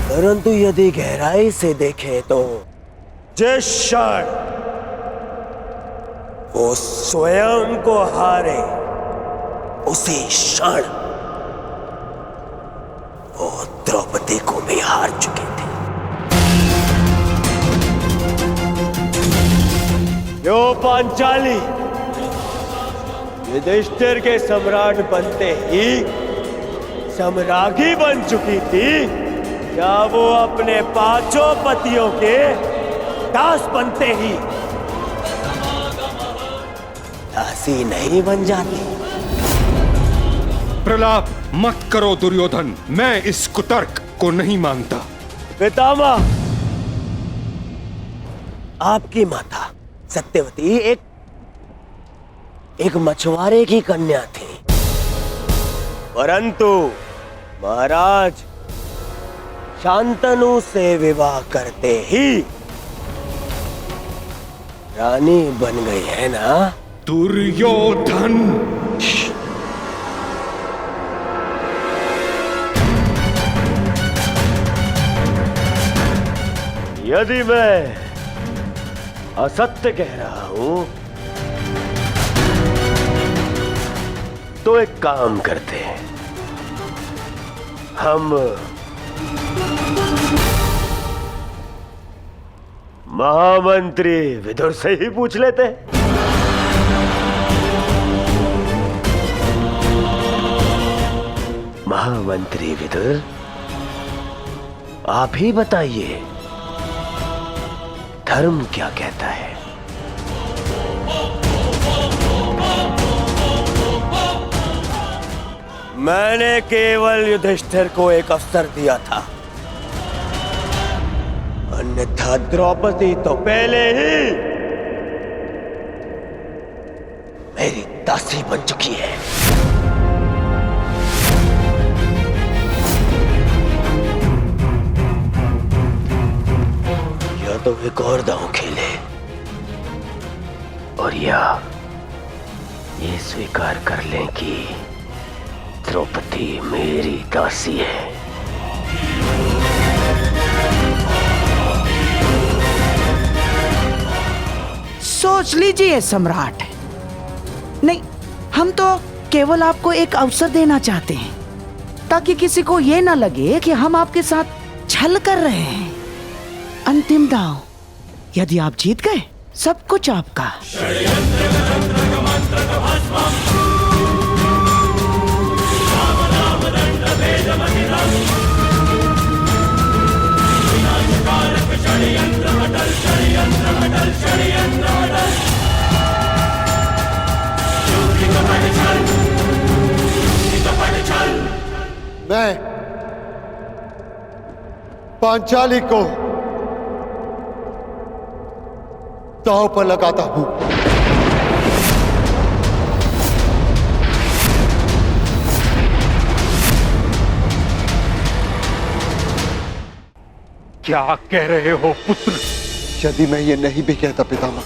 परंतु यदि गहराई से देखें तो जिस क्षण वो स्वयं को हारे उसी क्षण वो द्रौपदी को भी हार चुके थे। यो पांचाली, युधिष्ठिर के सम्राट बनते ही सम्राज्ञी बन चुकी थी। क्या वो अपने पांचों पतियों के दास बनते ही दासी नहीं बन जाती?
प्रलाप मत करो दुर्योधन, मैं इस कुतर्क को नहीं मानता।
पितामह, आपकी माता सत्यवती एक मछुआरे की कन्या थी, परंतु महाराज शांतनु से विवाह करते ही रानी बन गई है ना?
दुर्योधन,
यदि मैं असत्य कह रहा हूं तो एक काम करते हैं, हम महामंत्री विदुर से ही पूछ लेते हैं। महामंत्री विदुर, आप ही बताइए धर्म क्या कहता है? मैंने केवल युधिष्ठिर को एक अवसर दिया था, अन्यथा द्रौपदी तो पहले ही मेरी दासी बन चुकी है। या तो एक और दांव खेले और या ये स्वीकार कर लें कि द्रौपदी मेरी दासी है।
सोच लीजिए सम्राट। नहीं, हम तो केवल आपको एक अवसर देना चाहते हैं ताकि किसी को ये ना लगे कि हम आपके साथ छल कर रहे हैं। अंतिम दांव, यदि आप जीत गए सब कुछ आपका।
मैं पांचाली को दांव पर लगाता हूं।
क्या कह रहे हो पुत्र?
यदि मैं ये नहीं भी कहता पितामह,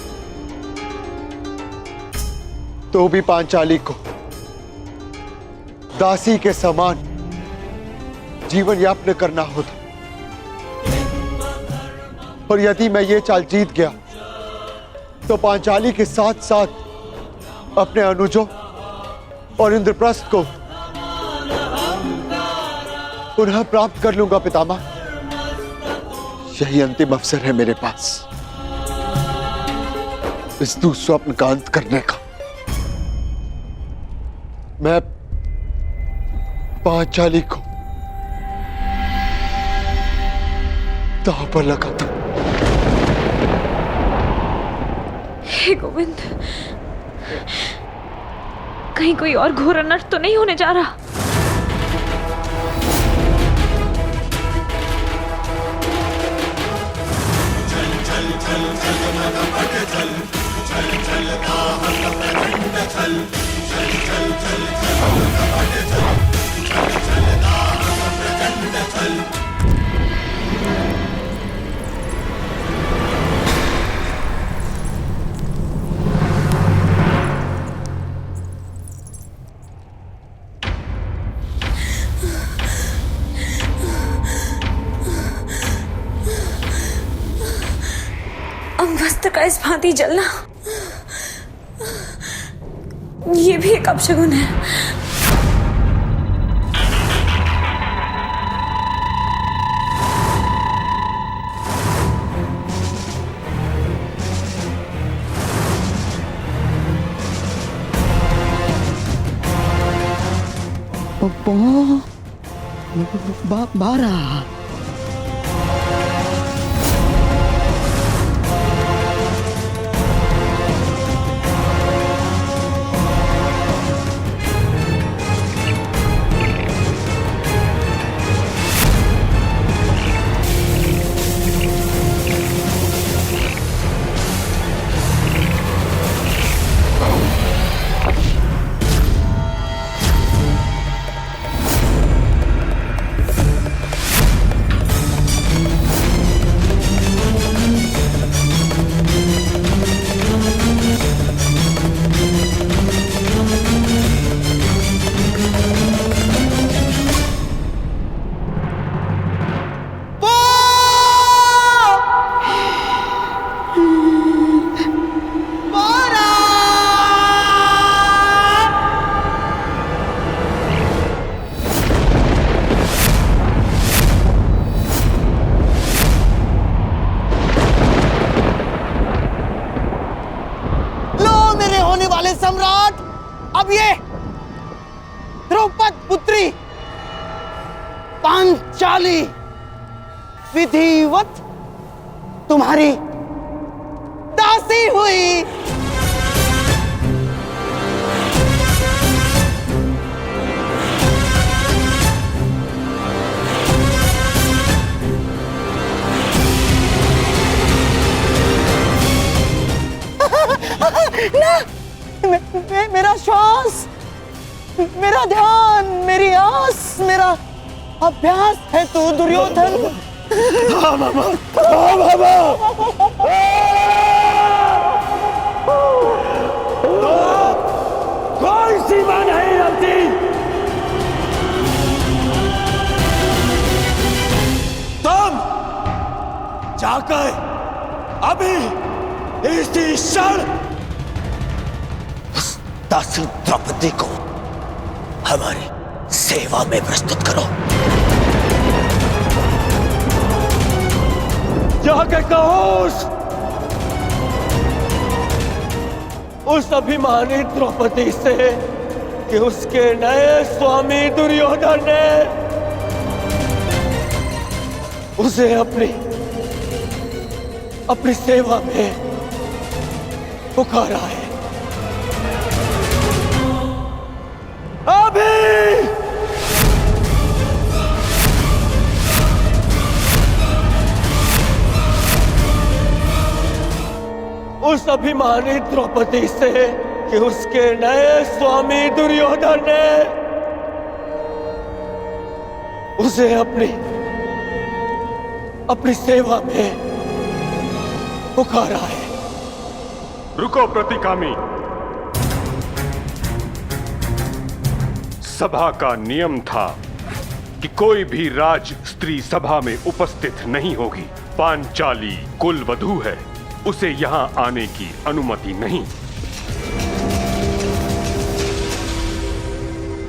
तो भी पांचाली को दासी के समान जीवन यापन करना होता। और यदि मैं ये चाल जीत गया तो पांचाली के साथ साथ अपने अनुजों और इंद्रप्रस्थ को पुनः प्राप्त कर लूंगा पितामह। यही अंतिम अवसर है मेरे पास इस दुस्वप्न का अंत करने का। मैं पांचाली को दांव पर लगाता हूं।
हे गोविंद, कहीं कोई और घोर अनर्थ तो नहीं होने जा रहा? अंगवस्त्र का इस भांति जलना, ये भी एक अपशगुन है।
बारह। सम्राट, अब ये द्रौपद पुत्री पांचाली विधिवत तुम्हारी दासी हुई। ना, मेरा श्वास, मेरा ध्यान, मेरी आस, मेरा अभ्यास है तू दुर्योधन।
हाँ मामा, हाँ मामा।
दासी तुम जाकर अभी इसी क्षण
उस दासी द्रौपदी को हमारी सेवा में प्रस्तुत करो।
जाकर कहो उस अभिमानी द्रौपदी से कि उसके नए स्वामी दुर्योधन ने उसे अपनी सेवा में पुकारा है। अभी उस अभिमानी द्रौपदी से कि उसके नए स्वामी दुर्योधन ने उसे अपनी सेवा में पुकारा है।
रुको प्रतिकामी, सभा का नियम था कि कोई भी राज स्त्री सभा में उपस्थित नहीं होगी। पांचाली कुल वधू है, उसे यहां आने की अनुमति नहीं।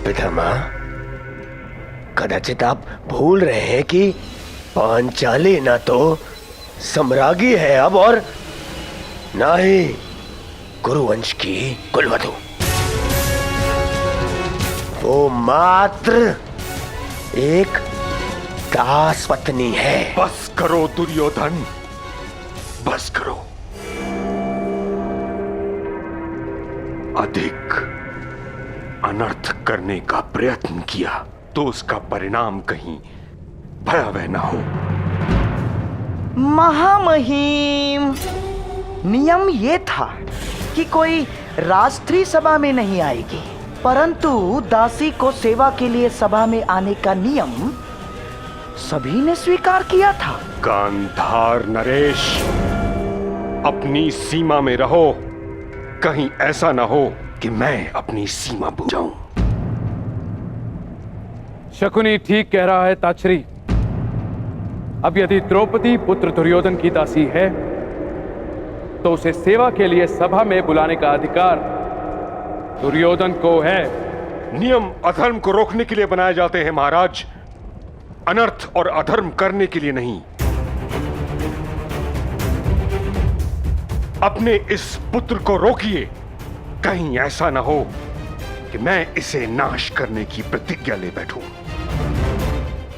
पितामह, कदाचित आप भूल रहे हैं कि पांचाली ना तो सम्राज्ञी है अब, और ना ही कुरुवंश की कुलवधू। वो मात्र एक दास पत्नी है।
बस करो दुर्योधन, बस करो। अधिक अनर्थ करने का प्रयत्न किया तो उसका परिणाम कहीं भयावह न हो।
महामहिम, नियम ये था कि कोई राष्ट्रीय सभा में नहीं आएगी, परंतु दासी को सेवा के लिए सभा में आने का नियम सभी ने स्वीकार किया था।
गांधार नरेश, अपनी सीमा में रहो, कहीं ऐसा ना हो कि मैं अपनी सीमा भूल जाऊं।
शकुनी ठीक कह रहा है ताच्छरी। अब यदि द्रौपदी पुत्र दुर्योधन की दासी है तो उसे सेवा के लिए सभा में बुलाने का अधिकार दुर्योधन को है।
नियम अधर्म को रोकने के लिए बनाए जाते हैं महाराज, अनर्थ और अधर्म करने के लिए नहीं। अपने इस पुत्र को रोकिए, कहीं ऐसा ना हो कि मैं इसे नाश करने की प्रतिज्ञा ले बैठूं।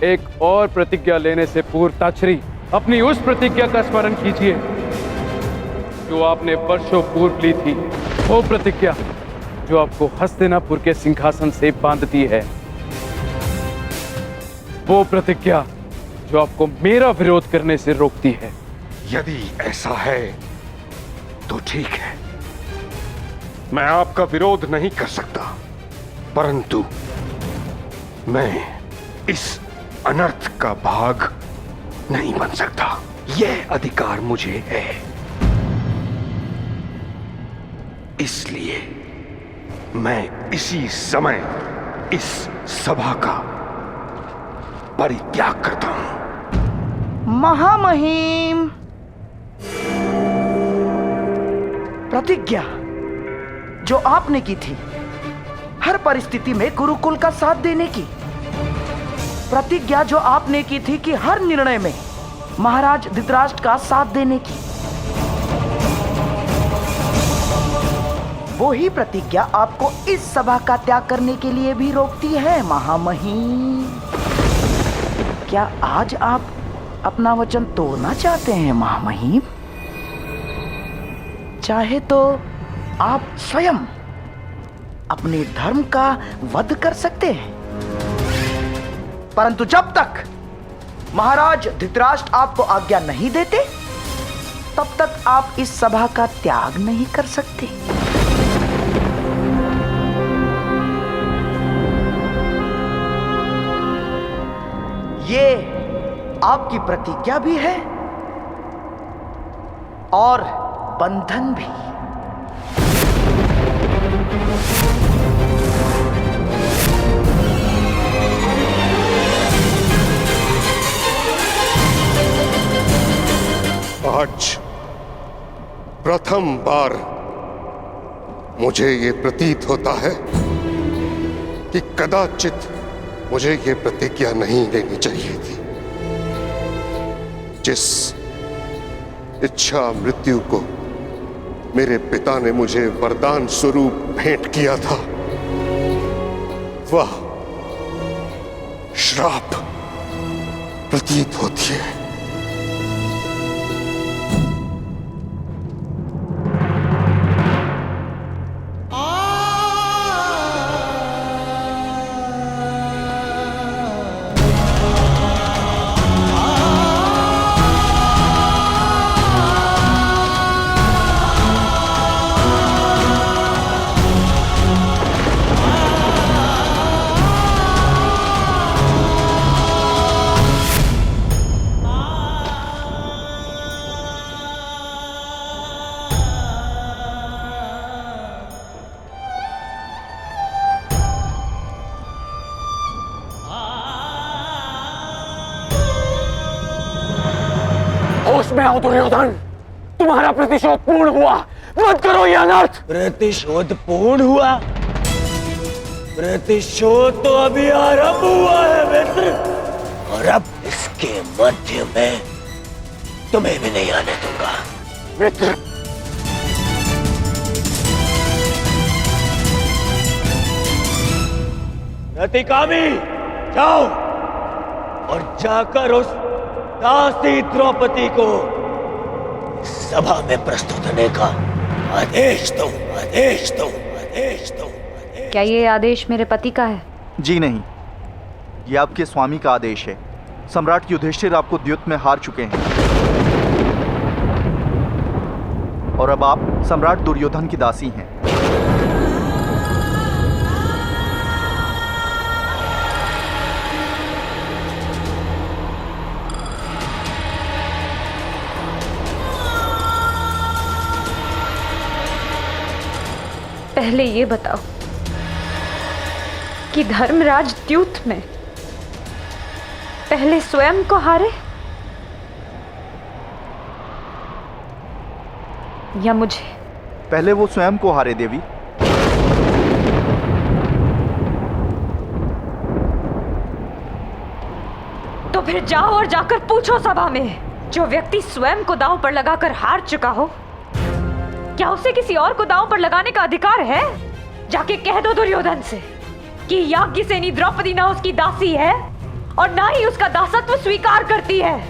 एक और प्रतिज्ञा लेने से पूर्व ताच्छरी, अपनी उस प्रतिज्ञा का स्मरण कीजिए जो आपने वर्षों पूर्व ली थी। वो प्रतिज्ञा जो आपको हस्तिनापुर के सिंहासन से बांधती है। वो प्रतिज्ञा जो आपको मेरा विरोध करने से रोकती है।
यदि ऐसा है तो ठीक है, मैं आपका विरोध नहीं कर सकता, परंतु मैं इस अनर्थ का भाग नहीं बन सकता। यह अधिकार मुझे है, इसलिए मैं इसी समय इस सभा का परित्याग करता हूं।
महामहिम, प्रतिज्ञा जो आपने की थी हर परिस्थिति में गुरुकुल का साथ देने की, प्रतिज्ञा जो आपने की थी कि हर निर्णय में महाराज धृतराष्ट्र का साथ देने की, वो ही प्रतिज्ञा आपको इस सभा का त्याग करने के लिए भी रोकती है महामहिम। क्या आज आप अपना वचन तोड़ना चाहते हैं महामहिम? चाहे तो आप स्वयं अपने धर्म का वध कर सकते हैं, परंतु जब तक महाराज धृतराष्ट्र आपको आज्ञा नहीं देते तब तक आप इस सभा का त्याग नहीं कर सकते। ये आपकी प्रतिज्ञा भी है और बंधन भी।
प्रथम बार मुझे ये प्रतीत होता है कि कदाचित मुझे ये प्रतिज्ञा नहीं लेनी चाहिए थी। जिस इच्छा मृत्यु को मेरे पिता ने मुझे वरदान स्वरूप भेंट किया था, वह श्राप प्रतीत होती है।
होश में आओ दुर्योधन, तुम्हारा प्रतिशोध पूर्ण हुआ। मत करो ये अनर्थ।
प्रतिशोध पूर्ण हुआ? प्रतिशोध तो अभी आरंभ हुआ है मित्र, और अब इसके मध्य में तुम्हें भी नहीं आने दूंगा।
मित्र,
रतिकामी, जाओ और जाकर उस दासी द्रौपदी को सभा में प्रस्तुत होने का आदेश दो, आदेश दो, आदेश दो।
क्या ये आदेश मेरे पति का है?
जी नहीं, ये आपके स्वामी का आदेश है। सम्राट युधिष्ठिर आपको द्युत में हार चुके हैं और अब आप सम्राट दुर्योधन की दासी हैं।
पहले ये बताओ कि धर्मराज द्यूत में पहले स्वयं को हारे या मुझे?
पहले वो स्वयं को हारे देवी।
तो फिर जाओ और जाकर पूछो सभा में, जो व्यक्ति स्वयं को दांव पर लगाकर हार चुका हो, क्या उसे किसी और को दांव पर लगाने का अधिकार है? जाके कह दो दुर्योधन से कि याज्ञसेनी द्रौपदी ना उसकी दासी है और ना ही उसका दासत्व स्वीकार करती है,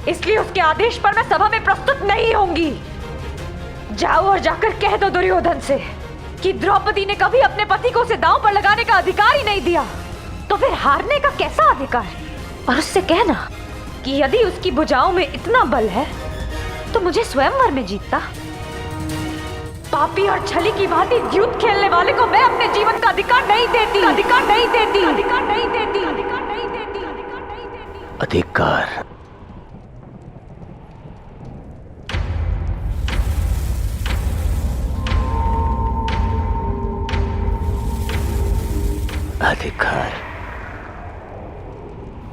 इसलिए उसके आदेश पर मैं सभा में प्रस्तुत नहीं होंगी। जाओ और जाकर कह दो दुर्योधन से कि द्रौपदी ने कभी अपने पति को उसे दांव पर लगाने का अधिकार ही नहीं दिया, तो फिर हारने का कैसा अधिकार? और उससे कहना कि यदि उसकी भुजाओं में इतना बल है तो मुझे स्वयंवर में जीतता। पापी और छली की भांति द्यूत खेलने वाले को मैं अपने जीवन का अधिकार नहीं देती, अधिकार नहीं देती, अधिकार नहीं देती, अधिकार नहीं देती, अधिकार नहीं देती।
अधिकार? अधिकार?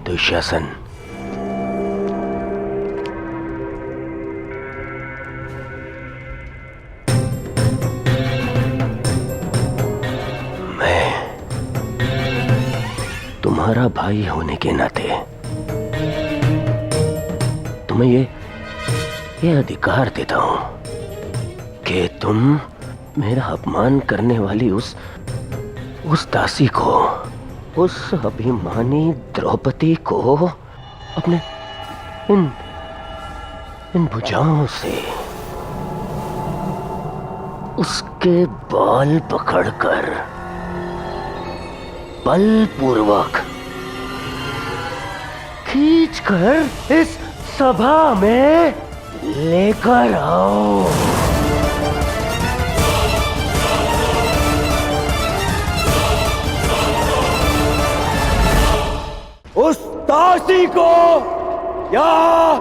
दुशासन, तुम्हारा भाई होने के नाते तुम्हें ये अधिकार देता हूं कि तुम मेरा अपमान करने वाली उस दासी को, उस अभिमानी द्रौपदी को अपने इन भुजाओं से उसके बाल पकड़कर बलपूर्वक खींचकर इस सभा में लेकर आओ। उस दासी को यहाँ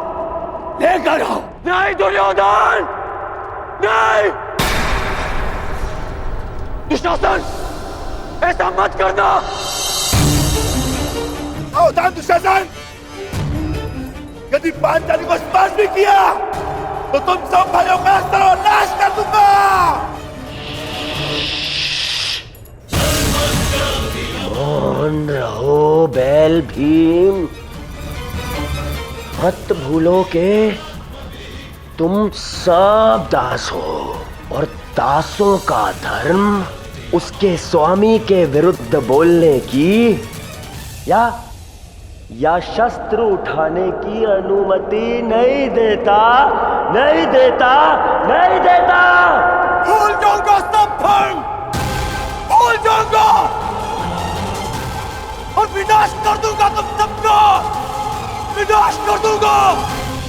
लेकर आओ। नहीं दुर्योधन, नहीं! दुशासन, ऐसा मत करना।
सावधान दुशासन, यदि पांचाली को स्पर्श भी किया तो तुम सब भाइयों का सर्वनाश कर दूंगा।
मौन रहो बैल भीम, मत भूलो कि तुम सब दास हो और दासों का धर्म उसके स्वामी के विरुद्ध बोलने की या शस्त्र उठाने की अनुमति नहीं देता, नहीं देता, नहीं देता।
भूल जाऊंगा सब धर्म, भूल जाऊंगा और विनाश कर दूंगा तुम सबका, विनाश कर दूंगा।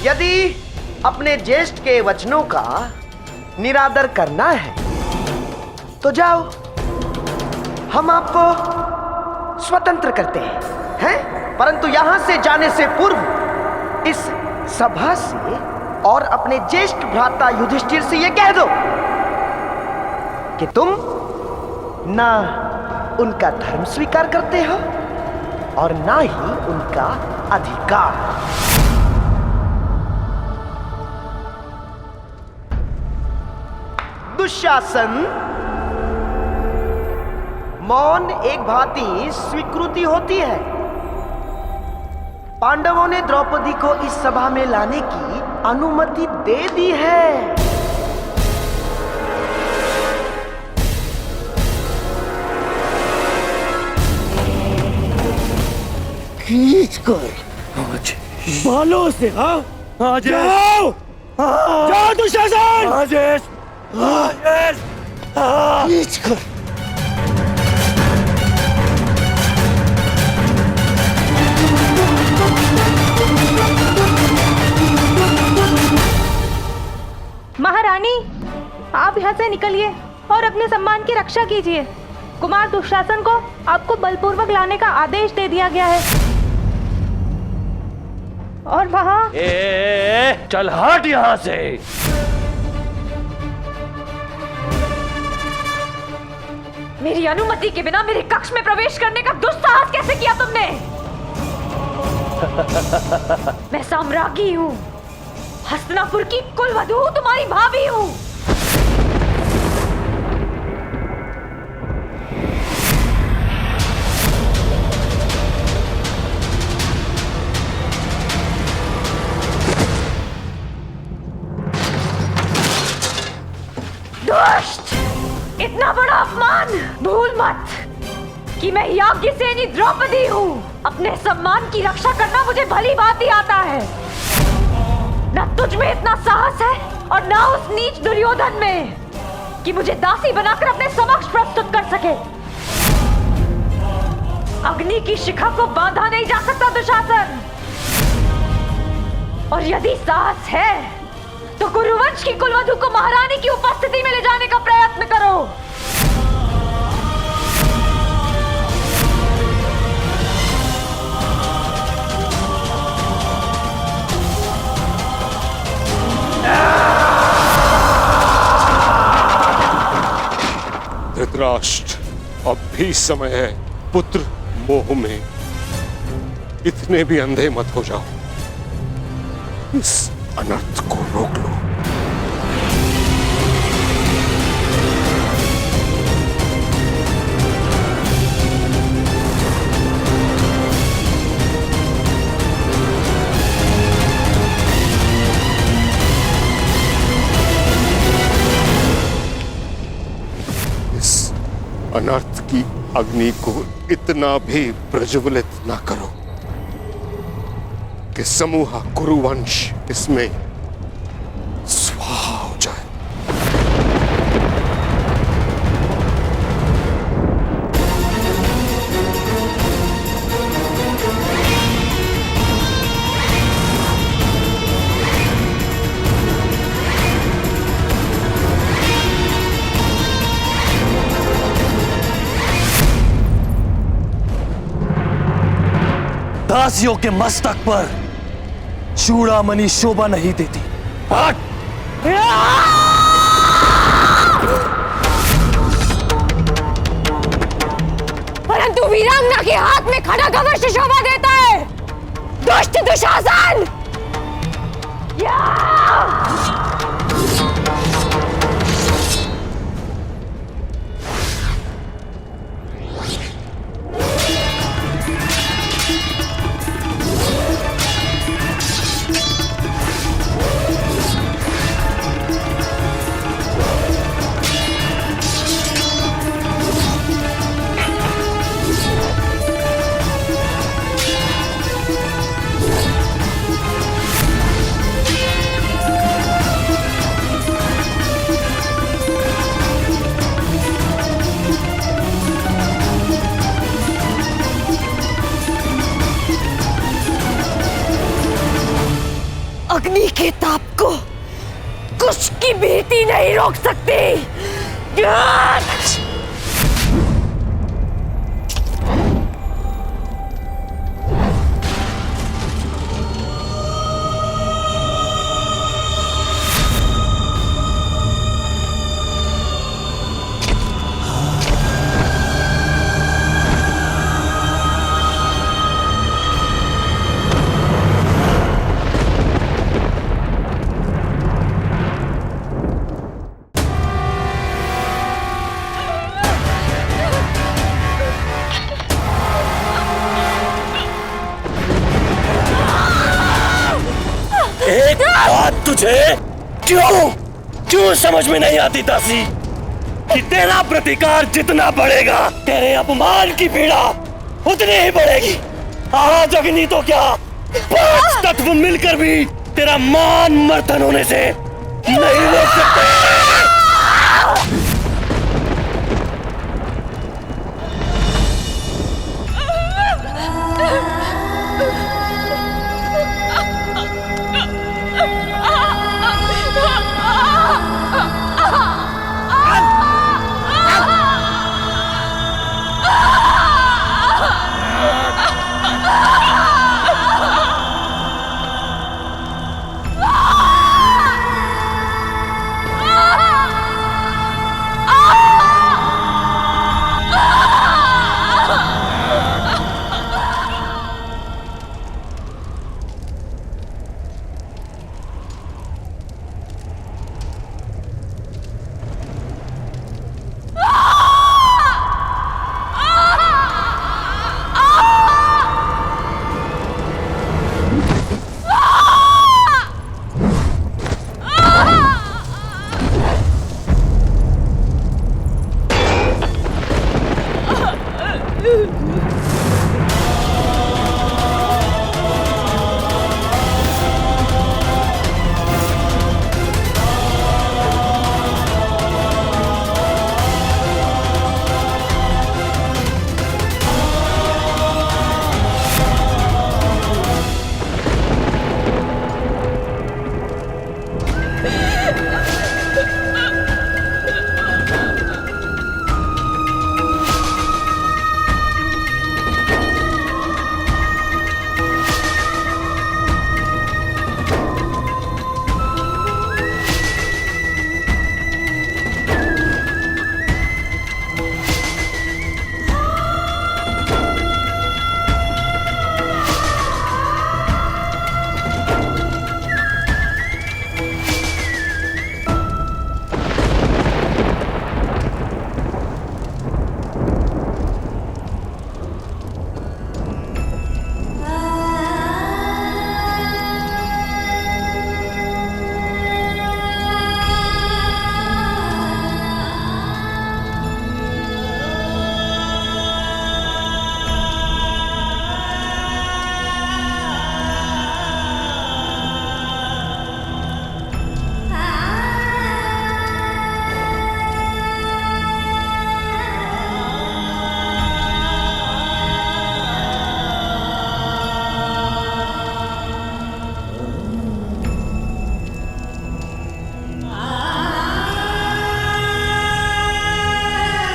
यदि अपने ज्येष्ठ के वचनों का निरादर करना है तो जाओ, हम आपको स्वतंत्र करते हैं? परंतु यहां से जाने से पूर्व इस सभा से और अपने ज्येष्ठ भ्राता युधिष्ठिर से यह कह दो कि तुम ना उनका धर्म स्वीकार करते हो और ना ही उनका अधिकार। दुशासन, मौन एक भांति स्वीकृति होती है। पांडवों ने द्रौपदी को इस सभा में लाने की अनुमति दे दी है। खींच कर बालों से, हाँ जाओ, जाओ दुशासन, खींच कर।
महारानी, आप यहाँ से निकलिए और अपने सम्मान की रक्षा कीजिए। कुमार दुशासन को आपको बलपूर्वक लाने का आदेश दे दिया गया है। और वहाँ
चल हट यहाँ से।
मेरी अनुमति के बिना मेरे कक्ष में प्रवेश करने का दुस्साहस कैसे किया तुमने? मैं साम्राज्ञी हूँ, हस्तिनापुर की कुलवधू हूँ, तुम्हारी भाभी हूँ। दुष्ट! इतना बड़ा अपमान! भूल मत कि मैं याज्ञसेनी द्रौपदी हूँ। अपने सम्मान की रक्षा करना मुझे भली भांति आता है। न तुझ में इतना साहस है और न उस नीच दुर्योधन में कि मुझे दासी बनाकर अपने समक्ष प्रस्तुत कर सके। अग्नि की शिखा को बांधा नहीं जा सकता दुशासन। और यदि साहस है तो कुरुवंश की कुलवधू को महारानी की उपस्थिति में ले जाने का प्रयत्न करो।
धृतराष्ट्र, अब भी समय है। पुत्र मोह में इतने भी अंधे मत हो जाओ। इस अनर्थ को रोक लो। इस अनर्थ की अग्नि को इतना भी प्रज्वलित ना करो कि समूह कुरुवंश इसमें स्वाहा हो जाए।
दासियों के मस्तक पर चूड़ामणि शोभा नहीं देती। हट!
परंतु वीरांगना के हाथ में खड़ग अवश्य शोभा देता है। दुष्ट दुशासन!
के ताप को कुछ की भीति नहीं रोक सकती।
एक बात तुझे क्यों समझ में नहीं आती तासी कि तेरा प्रतिकार जितना बढ़ेगा तेरे अपमान की पीड़ा उतनी ही बढ़ेगी। आज अग्नि तो क्या 5 तत्व मिलकर भी तेरा मान मर्दन होने से नहीं रोक सकते।